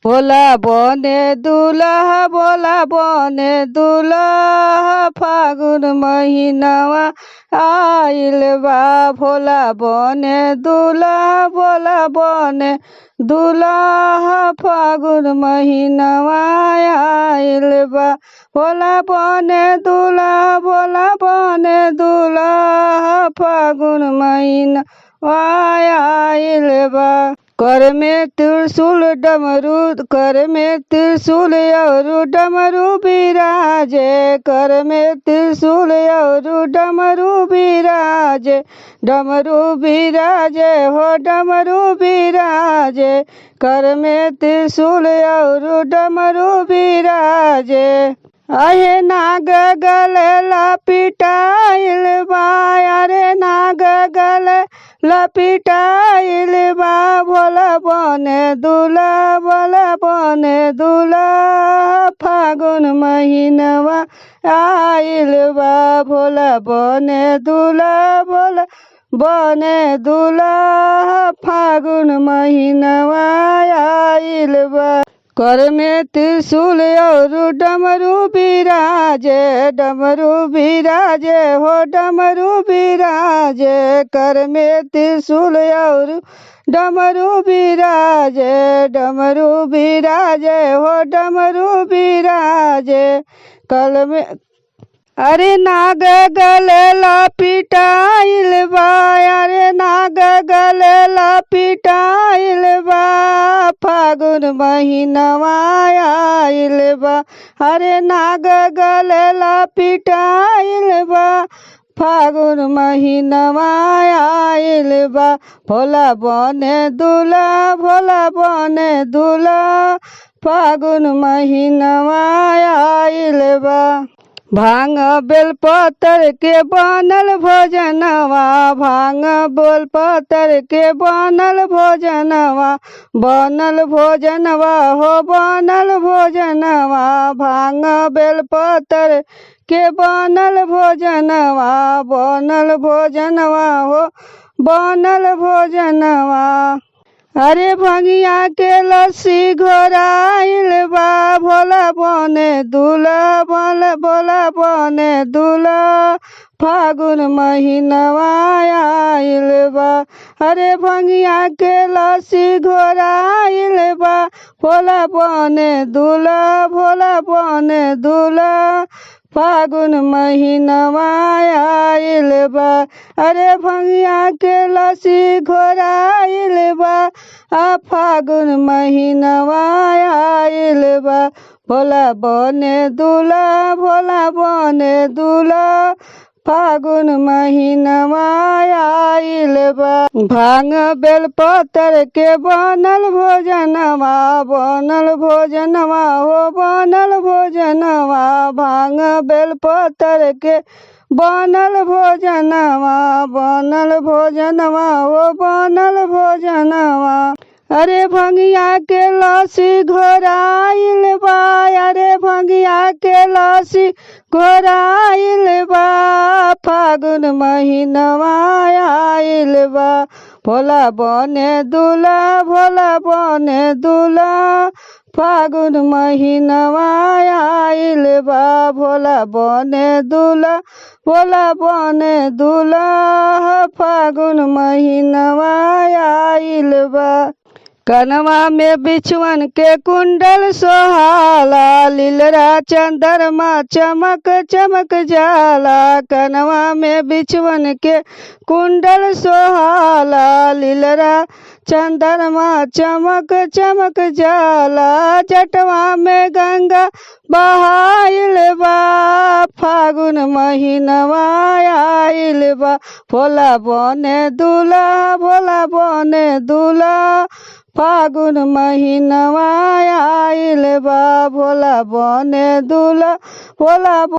भोला बने दूल्हा भोला बने दूल्हा फागुन महीनवा आइल बा। भोला बने दूल्हा भोला बने दूल्हा फागुन महीनवा आइल बा। भोला बने दूल्हा भोला बने दूल्हा फागुन महीनवा आइल बा। कर में त्रिशूल डमरू कर में त्रिशूल और डमरू बिराजे। कर में त्रिशूल और डमरू बिराजे। डमरू बिराजे हो डमरू बिराजे। कर में त्रिशूल और डमरू बिराजे। अहे नाग गले लपिटाइल बा। अरे नाग गले लपिटाइल बा। भोला बने दूल्हा भोला बने दूल्हा फागुन महीनवा आइल बा। भोला बने दूल्हा भोला बने दूल्हा फागुन महीनवा आइल बा। कर में त्रिशूल और डमरू बिराजे। डमरू बिराजे हो डमरू बिराजे। कर में त्रिशूल और डमरू बिराजे। डमरू बिराजे हो डमरू बिराजे। कल में अरे नाग गले लपिटाइल बा। अरे नाग गले लपिटाइल बा। फागुन महीनवा आइल बा। अरे नाग गले लपिटाइल बा। फागुन महीनवा आइल बा। भोला बने दूल्हा भोला बने दूल्हा फागुन महीनवा आइल बा। भांग बेलपत्र के बनल भोजनवा। भांग बेलपत्र के बनल भोजनवा। बनल भोजनवा हो बनल भोजनवा। भांग बेलपत्र के बनल भोजनवा। बनल भोजनवा हो बनल भोजनवा। अरे भंगिया के लस्सी घोराइल बा। भोला बने दूल्हा भोला बने दूल्हा फागुन महीनवा आइल बा। अरे भंगिया के लस्सी घोराइल बा। भोला बने दूल्हा भोला बने दूल्हा फागुन महीनवा आइल बा। अरे भंगिया के लस्सी घोराइल बा। फागुन महीनवा आइल बा। भोला बने दूल्हा भोला बने दूल्हा फागुन महीनवा आइल बा। भांग बेलपत्र के बनल भोजनवा। बनल भोजनवा हो बनल भोजनवा। भांग बेलपत्र के बनल भोजनवा। बनल भोजनवा हो बनल भोजनवा। अरे भंगिया के लस्सी घोराइल बा। अरे भंगिया के लस्सी घोराइल बा। फागुन महीनवा आइल बा। भोला बने दूल्हा भोला बने दूल्हा फागुन महीनवा आइल बा। भोला बने दूल्हा भोला बने दूल्हा फागुन महीनवा आइल बा। कनवा में बिछुअन के कुंडल सोहाला। लीलरा चंद्रमा चमक चमक जाला। कनवा में बिछुअन के कुंडल सोहाला। लीलरा चंद्रमा चमक चमक जाला। जटवा में गंगा बहाइल बा। फागुन महीनवा आइल बा। भोला बने दूल्हा भोला बने दूल्हा फागुन महीनवा आइल बा। भोला बने दूल्हा भोला